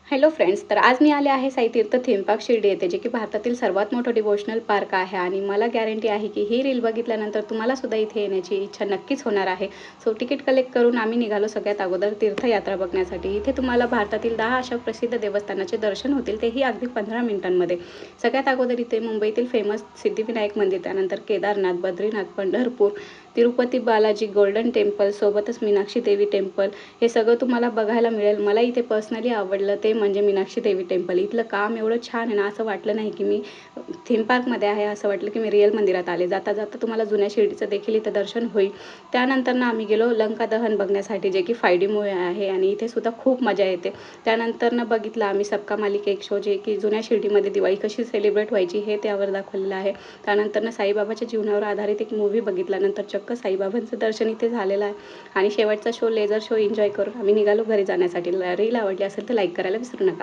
Hello friends, तर आज मी आले आहे साई तीर्थ थीम पार्क शिर्डी येथे, जे की भारतातील सर्वात मोठं डिव्होशनल पार्क आहे आणि मला गॅरंटी आहे की ही रील बघितल्यानंतर तुम्हाला सुद्धा इथे येण्याची इच्छा नक्कीच होणार आहे. सो तिकीट कलेक्ट करून आम्ही निघालो सगळ्यात अगोदर तीर्थयात्रा बघण्यासाठी. इथे तुम्हाला भारतातील 10 अशा प्रसिद्ध देवस्थानाचे दर्शन होतील, तेही अगदी 15 मिनिटांमध्ये. सगळ्यात अगोदर इथे मुंबईतील फेमस सिद्धिविनायक मंदिर, त्यानंतर केदारनाथ, बद्रीनाथ, पंढरपूर, तिरुपती बालाजी, गोल्डन टेम्पल, सोबतच मीनाक्षी देवी टेम्पल हे सगळं तुम्हाला बघायला मिळेल. मला इथे पर्सनली आवडलं ते म्हणजे मीनाक्षी देवी टेम्पल. इथलं काम एवढं छान आहे ना, असं वाटलं नाही की मी थीम पार्कमध्ये आहे, असं वाटलं की मी रिअल मंदिरात आले. जाता जाता तुम्हाला जुन्या शिर्डीचं देखील इथं दर्शन होईल. त्यानंतर ना आम्ही गेलो लंका दहन बघण्यासाठी, जे की 5D मूव्ही आहे आणि इथे सुद्धा खूप मजा येते. त्यानंतर ना बघितलं आम्ही सबका मालिक एक शो, जे की जुन्या शिर्डीमध्ये दिवाळी कशी सेलिब्रेट व्हायची हे त्यावर दाखवलेलं आहे. त्यानंतर ना साईबाबाच्या जीवनावर आधारित एक मूव्ही बघितल्यानंतर चक्क साईबाबांचं दर्शन इथे झालेलं आहे आणि शेवटचा शो लेझर शो एन्जॉय करून आम्ही निघालो घरी जाण्यासाठी. रील आवडली असेल तर लाईक करायला विसरू नका.